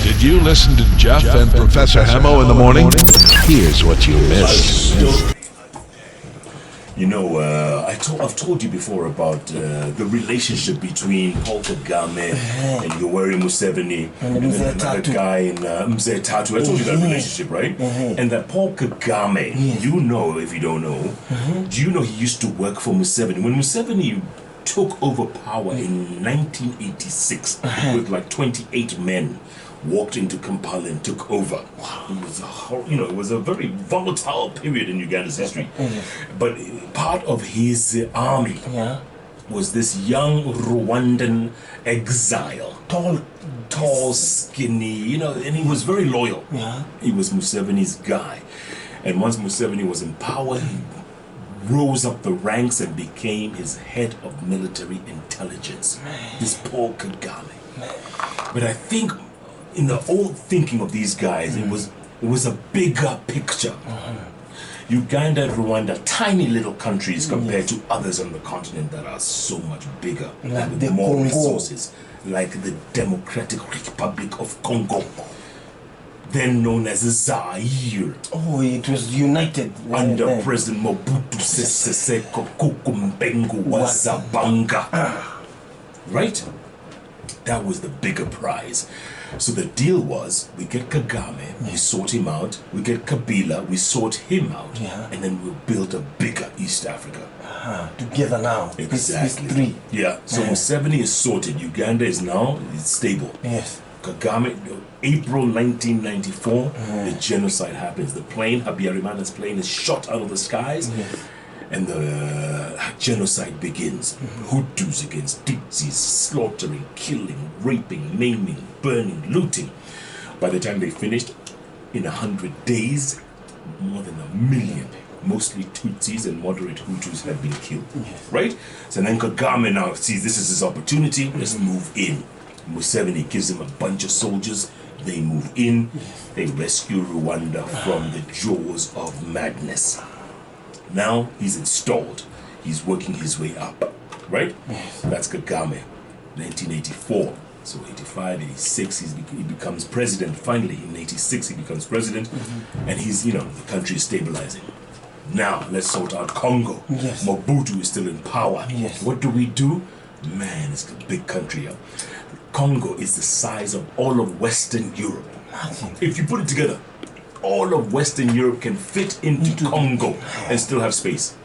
Did you listen to Jeff and Professor Hemo in the morning? Here's what you missed. You know, I've told you before about the relationship between Paul Kagame and Yoweri Museveni and then another guy in Mzee Tatu. I told you that relationship, right? And that Paul Kagame, you know, if you don't know, do you know he used to work for Museveni? When Museveni took over power in 1986 with like 28 men, walked into Kampala and took over. It was it was a very volatile period in Uganda's history. But part of his army was this young Rwandan exile. Tall, skinny, and he was very loyal. He was Museveni's guy. And once Museveni was in power, he rose up the ranks and became his head of military intelligence. This Paul Kagame. But I think in the old thinking of these guys, it was a bigger picture. Uganda and Rwanda, tiny little countries compared to others on the continent that are so much bigger, like with more resources, like the Democratic Republic of Congo, then known as Zaire. Oh, it was united under President Mobutu Sese Seko Kukumbengu Wazabanga. Right? That was the bigger prize. So the deal was, we get Kagame, we sort him out, we get Kabila, we sort him out, and then we'll build a bigger East Africa. Together now. Exactly. It's three. Yeah, so Museveni is sorted, Uganda is now stable. Yes. Kagame, April 1994, the genocide happens. The plane, Habyarimana's plane, is shot out of the skies. And the genocide begins. Hutus against Tutsis, slaughtering, killing, raping, maiming, burning, looting. By the time they finished, in 100 days, more than 1 million, mostly Tutsis and moderate Hutus, had been killed. Right? So then Kagame now sees this is his opportunity. Let's move in. Museveni gives him a bunch of soldiers. They move in. They rescue Rwanda from the jaws of madness. Now he's installed. He's working his way up, right? That's Kagame, 1984. So 85, 86, he becomes president. Finally, in 86, he becomes president, and he's, the country is stabilizing. Now let's sort out Congo. Mobutu is still in power. What do we do? Man, it's a big country. Congo is the size of all of Western Europe. If you put it together, all of Western Europe can fit into Congo and still have space.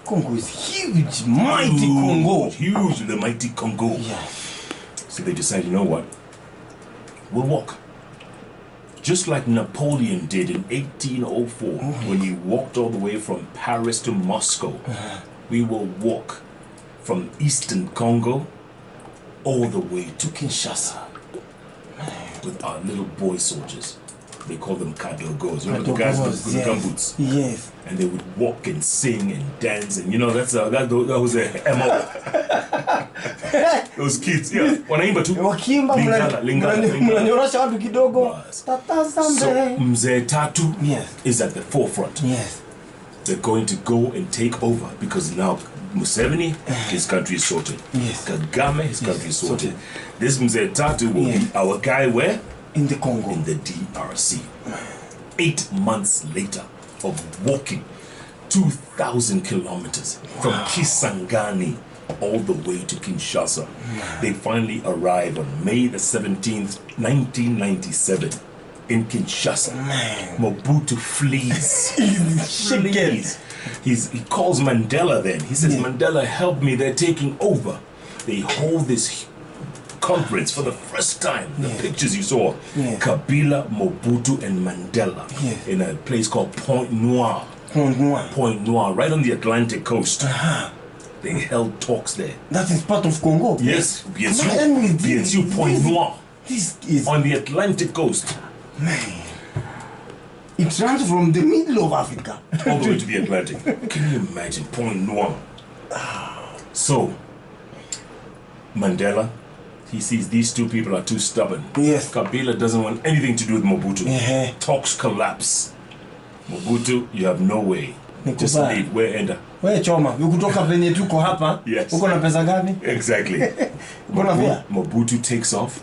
Congo is huge, mighty Congo. Huge, the mighty Congo. So they decide, you know what? We'll walk. Just like Napoleon did in 1804, when he walked all the way from Paris to Moscow. We will walk from Eastern Congo all the way to Kinshasa with our little boy soldiers. They call them kadogos. Remember the guys with the gumboots? Yes. And they would walk and sing and dance, and that was a MO. Those kids, wanaimba tu. Mnanyorosha watu kidogo. So Mzee Tatu is at the forefront. They're going to go and take over because now Museveni, his country is sorted. Kagame, his country is sorted. This Mzee Tatu will be our guy where? In the Congo. In the DRC. 8 months later of walking 2,000 kilometers from Kisangani all the way to Kinshasa. They finally arrive on May the 17th, 1997 in Kinshasa. Mobutu flees. He calls Mandela then. He says, Mandela, help me, they're taking over. They hold this conference for the first time. The pictures you saw, Kabila, Mobutu, and Mandela in a place called Point Noir. Point Noir, right on the Atlantic coast. They held talks there. That is part of Congo. Yes, BSU Point Noir. This is on the Atlantic coast. Man, it runs from the middle of Africa all the way to the Atlantic. Can you imagine Point Noir? So Mandela, he sees these two people are too stubborn. Kabila doesn't want anything to do with Mobutu. Talks collapse. Mobutu, you have no way. Just leave. Where enda? Wewe choma, ukutoka venye tuko hapa. Uko na pesa gani? Exactly. Mobutu takes off.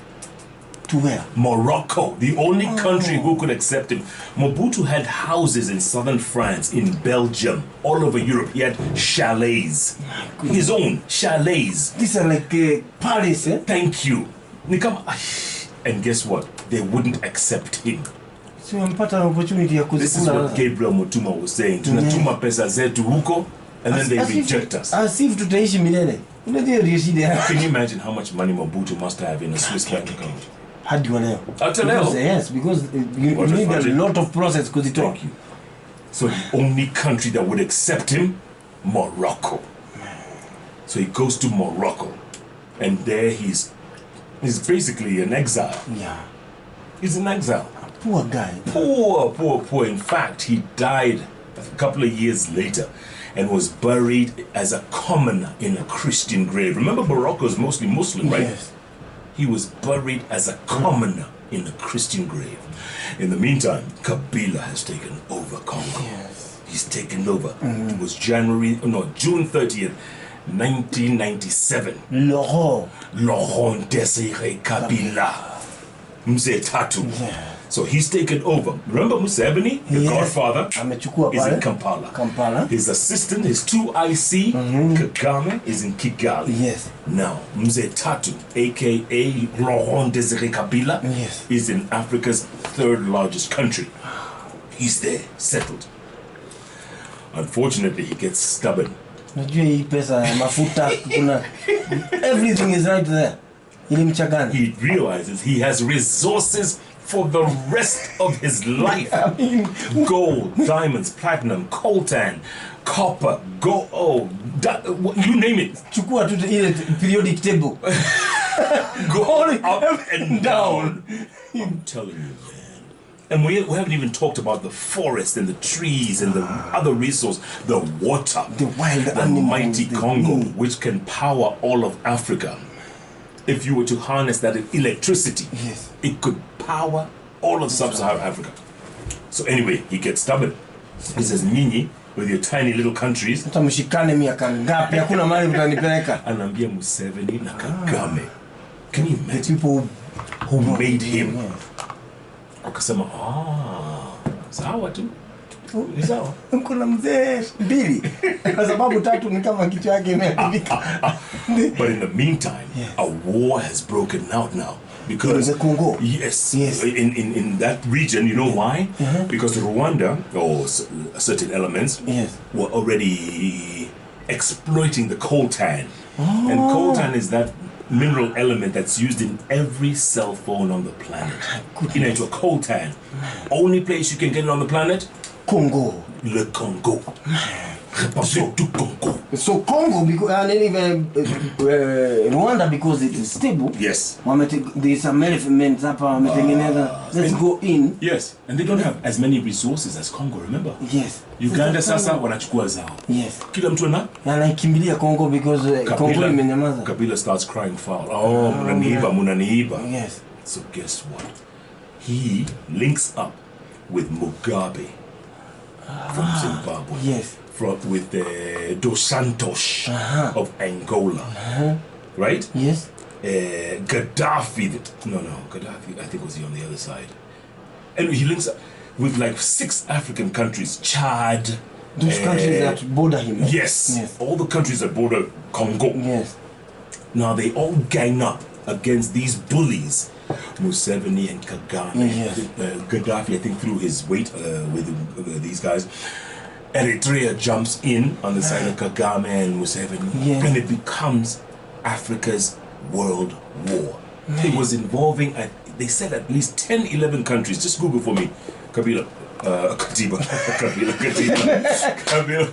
To where? Morocco, the only country who could accept him. Mobutu had houses in southern France, in Belgium, all over Europe. He had chalets, his own chalets. These are like Paris, eh? Thank you. And guess what? They wouldn't accept him. So mpata opportunity ya This is what Gabriel Mutuma was saying. Tunatuma pesa zetu huko, and then they reject us. As if tutaishi milele. Can you imagine how much money Mobutu must have in a Swiss bank account? Hadi wa leo. Yes, because you need a lot of process kuzitoa. Thank you. So the only country that would accept him, Morocco. So he goes to Morocco, and there he's basically an exile. Yeah. He's an exile. Poor guy. Poor. In fact, he died a couple of years later and was buried as a commoner in a Christian grave. Remember, Morocco is mostly Muslim, right? Yes. He was buried as a commoner in a Christian grave. In the meantime, Kabila has taken over Congo. Yes. He's taken over. It was June 30th, 1997. Laurent Desiré Kabila. Mzee Tatu. Yeah. So he's taken over. Remember Museveni, the godfather, is in Kampala. His assistant, his 2IC, Kagame, is in Kigali. Yes. Now, Mzee Tatu, a.k.a. Laurent Desiré Kabila, is in Africa's third largest country. He's there, settled. Unfortunately, he gets stubborn. Everything is right there. He realizes he has resources for the rest of his life. Gold, diamonds, platinum, coltan, copper, you name it. Chukua tu ile periodic table. Go up and down. I'm telling you, man. And we haven't even talked about the forest and the trees and the other resource, the water, the wild the animals, mighty Congo, which can power all of Africa. If you were to harness that electricity, it could power all of sub-Saharan Africa. So anyway, he gets stubborn. He says, Nyinyi, with your tiny little countries, anaambia Museveni na Kagame. Can you imagine? The people who made him? Wakasema, sawa tu. Sawa. Kuna mzee mbili. Kwa sababu tatu ni kama kichwa yake imeharibika. But in the meantime, a war has broken out now. Because Congo. Yes. In that region, you know why? Because Rwanda, or certain elements, were already exploiting the coltan. And coltan is that mineral element that's used in every cell phone on the planet. Into a coltan. Only place you can get it on the planet? Congo. Le Congo. Republic du Congo. So Congo, because Rwanda, because it is stable. Yes. There's some elements up. Let's go in. Yes, and they don't have as many resources as Congo. Remember? Yes. Uganda sasa wanachukua zao. Yes. Kila mtu anakimbilia Congo because Congo imenyamaza. Kabila starts crying foul. Munaniiba. Yes. So guess what? He links up with Mugabe from Zimbabwe. Yes. With Dos Santos of Angola. Right? Yes. Gaddafi. Gaddafi, I think was he on the other side. And he links up with like 6 African countries. Chad. Those countries that border him. Yes. All the countries that border Congo. Yes. Now they all gang up against these bullies. Museveni and Kagame. Yes. Gaddafi, I think, threw his weight with these guys. Eritrea jumps in on the side of Kagame and Museveni, and it becomes Africa's world war. It was involving, they said, at least 10, 11 countries. Just Google for me, Kabila. Kabila.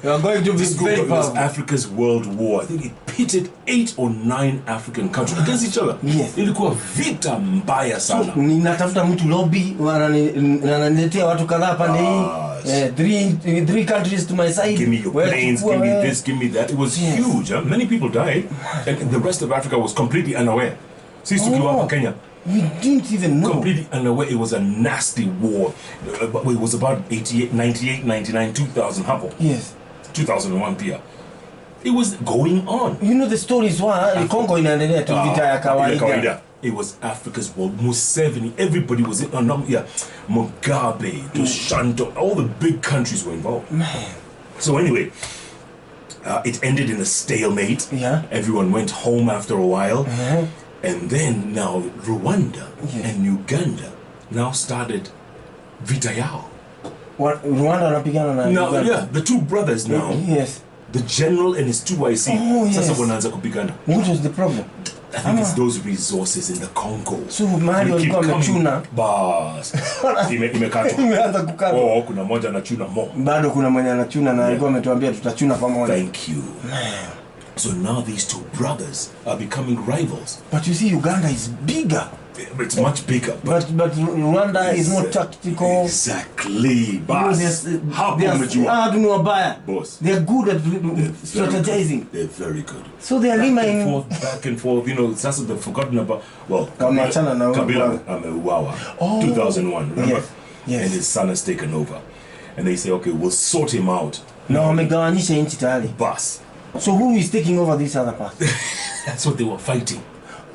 You are going to be very powerful. Africa's world war. I think it pitted 8 or 9 African countries against each other. Yes. Ilikuwa vita mbaya sana. So, ninatafuta mtu lobby, wananiletea watu kadhaa pande hii. 3 countries to my side. Give me your planes, give me this, give me that. It was huge. Many people died, and the rest of Africa was completely unaware. Sisi tukiwa Kenya, we didn't even know. Completely unaware. It was a nasty war. But it was about 88, 98, 99, 2000 hapo. Yes. 2001 pia. It was going on. You know the stories were Congo inaendelea tu vita ya kawaida. It was Africa's world. Museveni, everybody was in. Mugabe, Dushanto, all the big countries were involved. Man. So anyway, it ended in a stalemate. Yeah. Everyone went home after a while. Uh-huh. And then now Rwanda and Uganda now started vita yao. What, Rwanda wanapigana na Now, Uganda? yeah, the two brothers now. Yes. The general and his 2IC. Oh, yes. Sasa wanaanza kupigana. What was the problem? I think it's those resources in the Congo. So mahali They keep walikuwa coming. wamechuna. Bas. Imekatwa. Imeanza kukata. Oh, kuna moja anachuna mo. Bado kuna mwenye anachuna na alikuwa ametuambia tutachuna pamoja. Thank you. So now these two brothers are becoming rivals. But you see, Uganda is bigger. It's much bigger. But Rwanda is more tactical. Exactly. Boss. How They are Boss. They are good at strategizing. They're very good. So they are Back and forth. You know, that's what they've forgotten about. Well, Kabila ameuawa. Oh. 2001, remember? Yes. And his son has taken over. And they say, okay, we'll sort him out. Na wamegawanyisha nchi tayari. Boss. So who is taking over this other part? That's what they were fighting.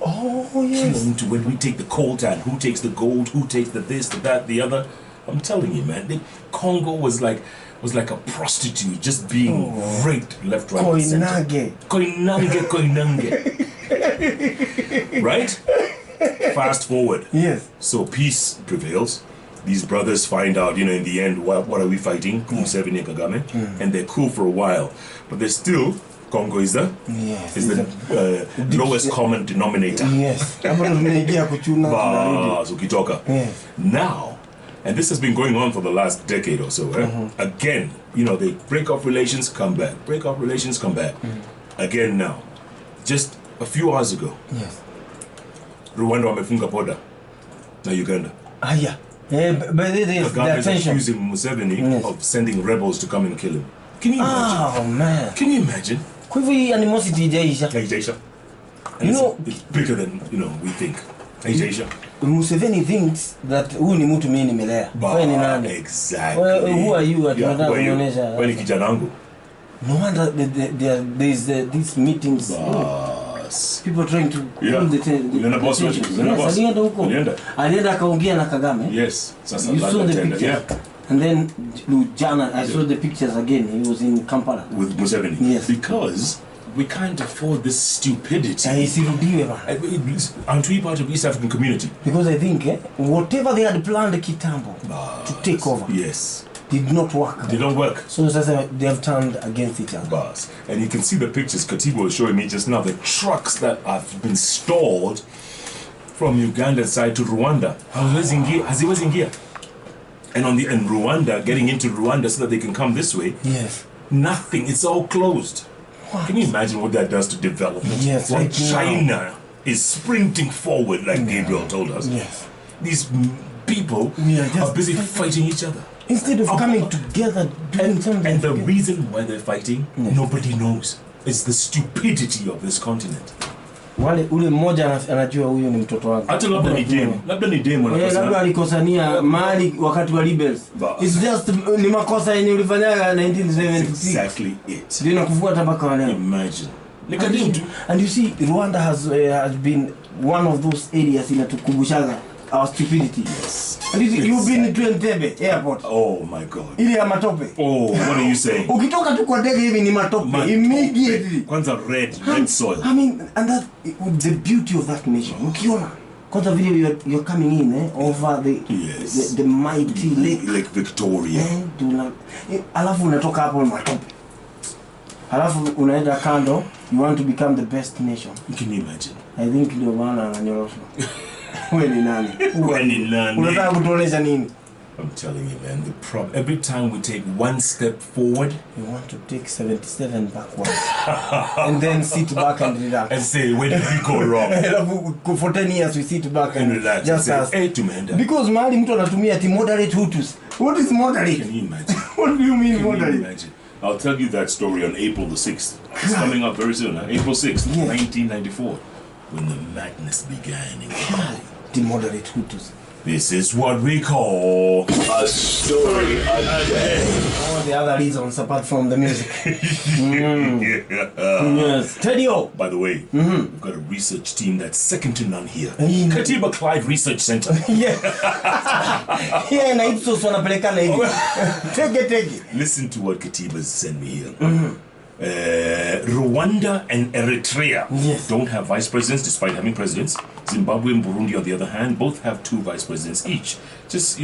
Oh, yes. When we take the coltan, who takes the gold, who takes the this, the that, the other. I'm telling you, man, the Congo was like a prostitute just being raped left, right, and center. Koinange. Right? Fast forward. Yes. So peace prevails. These brothers find out, you know, in the end, what are we fighting? Museveni and Kagame. And they're cool for a while. But they're still, Congo is the lowest common denominator. Yes. Ukitoka. Yes. Now, and this has been going on for the last decade or so, again, you know, they break off relations, come back. Break off relations, come back. Again now. Just a few hours ago, Yes. Rwanda wamefunga border na Uganda. Yeah. But the Kagame is attention. accusing Museveni of sending rebels to come and kill him. Can you imagine? Oh, man. Can you imagine? Kwa hivyo hii animosity haijaisha. Haijaisha. You know, it's bigger than, you know, we think. Haijaisha. Museveni thinks that huyu ni mtu mimi nimelea. Wewe ni nani? Exactly. Who are you? Tunataka who are you? kuonyesha. Wewe ni kijana wangu. No wonder there's these meetings. People trying to pull the Ulienda boss wetu. Yes, alienda huko. Alienda akaongea na Kagame. Yes. Sasa You saw the pictures. yeah. And then Jana, I saw the pictures again. He was in Kampala. With Museveni. Yes. Because we can't afford this stupidity. Isirudiwe bana. Aren't we part of East African community? Because I think whatever they had planned kitambo to take over Yes. did not work. They don't work. So they have turned against each other. Bus. And you can see the pictures Katibu was showing me just now, the trucks that have been stalled from Uganda side to Rwanda. Haziwezingia. And in Rwanda, getting into Rwanda so that they can come this way. Yes. Nothing. It's all closed. What? Can you imagine what that does to development? Yes, While right China now. is sprinting forward, like Gabriel told us. Yes. These people just are busy fighting each other. Instead of coming together, doing something. And the reason why they're fighting, nobody knows. It's the stupidity of this continent. Ule mmoja anajua huyu ni mtoto wangu. Hata labda ni demo wanakosana. Labda alikosania mali wakati wa rebels. It's just ni makosa yenye ulifanyaga 1976. Exactly it. Ndio nakufuata mpaka wa leo. Imagine. And you see, Rwanda has been one of those areas inatukumbushaga our stupidity. Yes. And you've been to Entebbe airport. Oh my God. Ile ya matope. Oh, what are you saying? Ukitoka tu kwa ndege hivi ni matope. Immediately. Kwanza red soil. I mean, and that the beauty of that nation. Ukiona kwanza vile you're coming in over the mighty lake Victoria. Alafu unatoka hapo matope. Alafu unaenda kando, you want to become the best nation. Can you imagine? I think ndio maana ananyoroshwa. Wewe ni nani? Unataka kutuonesha nini? I'm telling you, man, the problem every time we take one step forward, you want to take 77 backwards. And then sit back and relax. And say, where did we go wrong? For 10 years we sit back and relax. Just and ask. Hey, tumenda. Because mahali mtu anatumia ati moderate Hutus. What is moderate? Can you imagine? What do you mean Can moderate? You imagine? I'll tell you that story on April the 6th. It's coming up very soon. April 6th, 1994. When the madness began in Congo. The moderate Hutus. This is what we call A story a day. All the other reasons apart from the music. Yes. Teddy-O. By the way, we've got a research team that's second to none here. Katiba Clive Research Center. Yeah, na Ipsos wanapelekana hivi. Tege. Listen to what Katiba sent me here. Rwanda and Eritrea don't have vice presidents despite having presidents. Zimbabwe and Burundi, on the other hand, both have 2 vice presidents each. Just,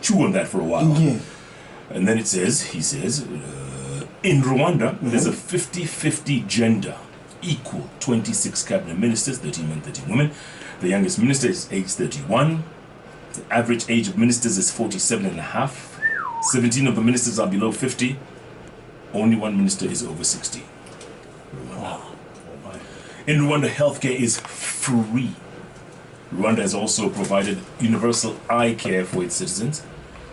chew on that for a while. Yeah. And then he says, in Rwanda, there's a 50-50 gender, equal 26 cabinet ministers, 13 men, 13 women. The youngest minister is age 31. The average age of ministers is 47 and a half. 17 of the ministers are below 50. Only 1 minister is over 60. Wow. In Rwanda, healthcare is free. Rwanda has also provided universal eye care for its citizens.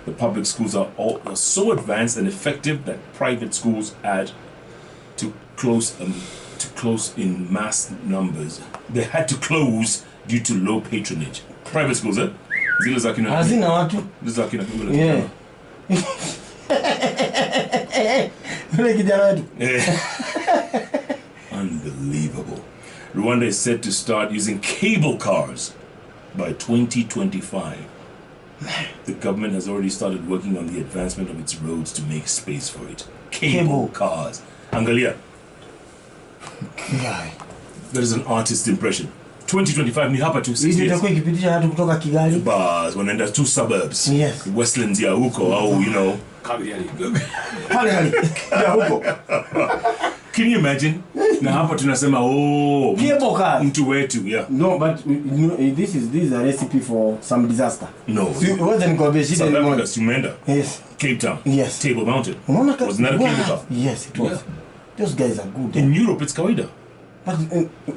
The public schools are so advanced and effective that private schools had to close in mass numbers. They had to close due to low patronage. Private schools, eh? Hazina watu. Yeah. Unbelievable. Rwanda is set to start using cable cars by 2025. The government has already started working on the advancement of its roads to make space for it. Cable cars. Angalia. That is an artist impression. 2025 ni hapa tu 6 years. Itakuwa ikipitisha watu kutoka Kigali. Bars wanaenda 2 suburbs. Yes. Westlands ya huko au Pale ya huko. Can you imagine? Na hapa tunasema cable car. Mtu wetu, yeah. No, but this is a recipe for some disaster. No. Wasn't going to be South Africa, Sumenda. Yes. Cape Town. Yes. Table Mountain. Wasn't that a cable car? Yes, it was. Yeah. Those guys are good. In Europe, it's kawaida. But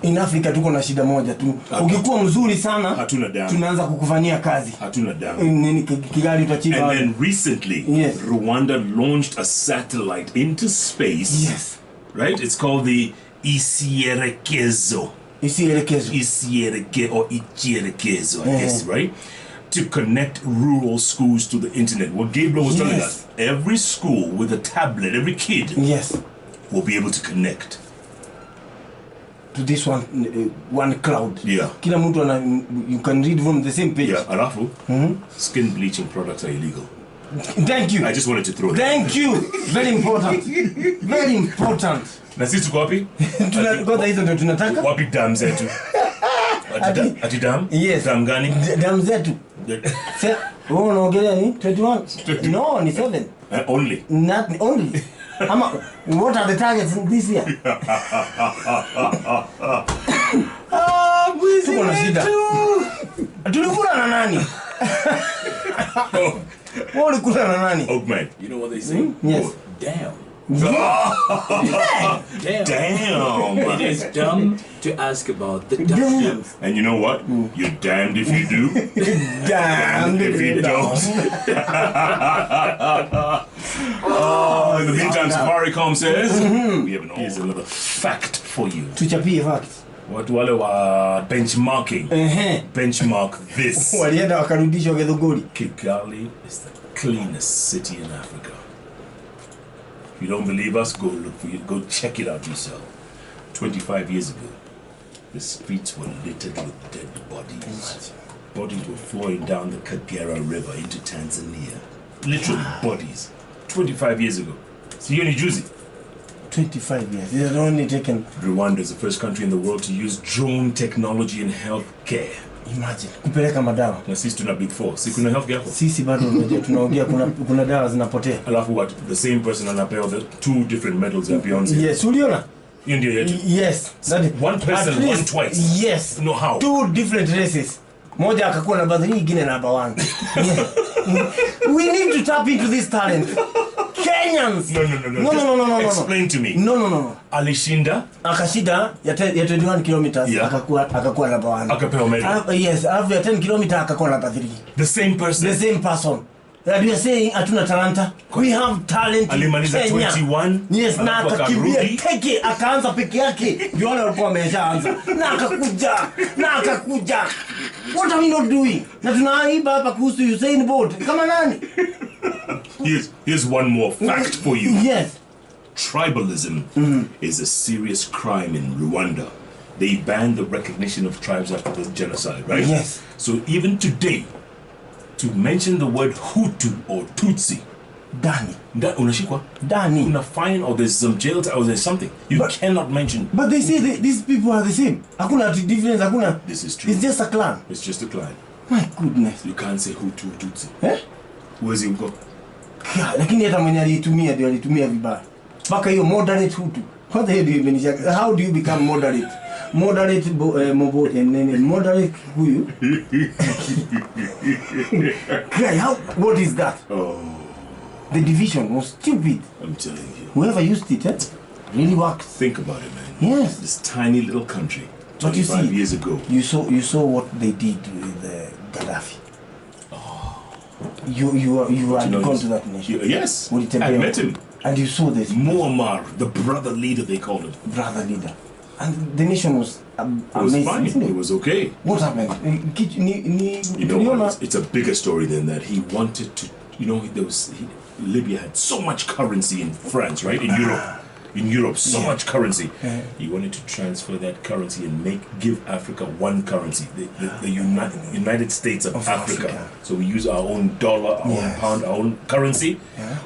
in Africa tuko na shida moja tu. Ukikuwa mzuri sana, hatuna damu. Tunaanza kukufanyia kazi. Hatuna damu. Nini Kigali tutachimba. And then recently, Rwanda launched a satellite into space. Yes. Right? It's called the Isierekezo. Or Ichierekezo, I guess, right? To connect rural schools to the internet. What Gabriel was telling us, every school with a tablet, every kid will be able to connect to this one cloud. Yeah. Kila mtu you can read from the same page. Yeah, alafu, skin bleaching products are illegal. Thank you. I just wanted to throw that. Thank you. Very important. Very important. Na sisi tuko wapi? Tunataka hizo ndio tunataka. Wapi dam zetu? Ati dam? Yes. Dam gani? Dam zetu. Sasa, unaongelea ni 21? No, ni 7. Only. Not only. What are the targets this year? Tuko na shida. Tulikula na nani? Ulikula na nani? Oakman. You know what they say? Yes. Damn. Damn. It is dumb to ask about the dumb. And you know what? You're damned if you do. Damned if you don't. In the meantime, Safaricom says, we have here's another fact for you. Tuchapie facts. Watu wale wa benchmarking. Benchmark this. Walienda wakarudishwa Githunguri. Kigali is the cleanest city in Africa. If you don't believe us, go check it out yourself. 25 years ago, the streets were littered with dead bodies. Bodies were flowing down the Kagera River into Tanzania. Literally bodies. 25 years ago. So you're in Juicy. 25 years. It has only taken. Rwanda is the first country in the world to use drone technology in healthcare. Imagine. Kupeleka madawa. Na sisi tuna big four. Si kuna healthcare hapo? Sisi bado unajua tunaongea kuna dawa zinapotea. Alafu what? The same person anapewa the 2 different medals ya Beyonce. Yes, uliona? India yetu. Yes. That one person won twice. Yes. No how. 2 different races. Moja akakuwa namba 3, nyingine namba 1. We need to tap into this talent. Kenyans. No. Explain to me. No. Alishinda. Akashida ya 21 kilometers. Akakuwa namba 1. Akapewa medal. Yes, after 10 kilometers akakuwa namba 3. The same person. The same person. that we are saying hatuna talanta. We have talent in Alimaliza Kenya. 21. Yes, na alafu akakimbia akarudi. teke akaanza peke yake. Ndio wale walikuwa wameshaanza. Na akakuja. What are we not doing? Na tunaiba hapa kuhusu Usain Bolt. Kama nani? Here's one more fact for you. Yes. Tribalism is a serious crime in Rwanda. They banned the recognition of tribes after the genocide, right? Yes. So even today, to mention the word Hutu or Tutsi, unashikwa? Dani. Una fine or there's some jail or there's something. You cannot mention. But they say these people are the same. Hakuna difference, hakuna. This is true. It's just a clan. It's just a clan. My goodness. You can't say Hutu or Tutsi. Eh? Where's he go? Lakini hata mwenye alitumia ndio alitumia vibaya. Paka hiyo moderate Hutu. What the hell do you mean? How do you become moderate? Moderate moderate huyu. What is that? Oh. The division was stupid. I'm telling you. Whoever used it, really worked. Think about it, man. Yes. This tiny little country, But you 25 see, years ago. You saw what they did with Gaddafi. You had gone to that nation. Yes. With I met him. And you saw this. Muammar, the brother leader, they called him. Brother leader. And the nation was It was amazing. fine. Isn't it? It was okay. What happened? You know what? It's a bigger story than that. He wanted to, Libya had so much currency in France, right? In Europe, so much currency. He wanted to transfer that currency and give Africa one currency, the United States of Africa. So we use our own dollar, our own pound, our own currency,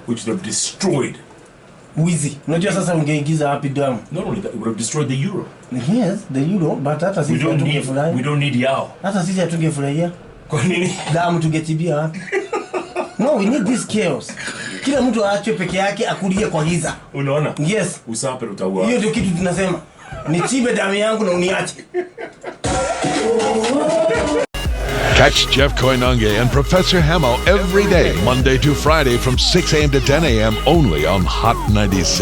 which they've destroyed. Wizi. Unajua sasa ungeingiza hapi damu. Not only that, it would have destroyed the euro. Yes, the euro, but hata sisi we don't need yao. Hata sisi hatungefurahia. Kwa nini? Damu tungetibia wapi? No, we need this chaos. Kila mtu aachwe peke yake akulie kwa giza. Unaona? Yes. Usape utaua. Hiyo ndio kitu tunasema. Nichibe damu yangu na uniache. Catch Jeff Koinange and Professor Hamo every day, Monday to Friday from 6 a.m. to 10 a.m. only on Hot 96.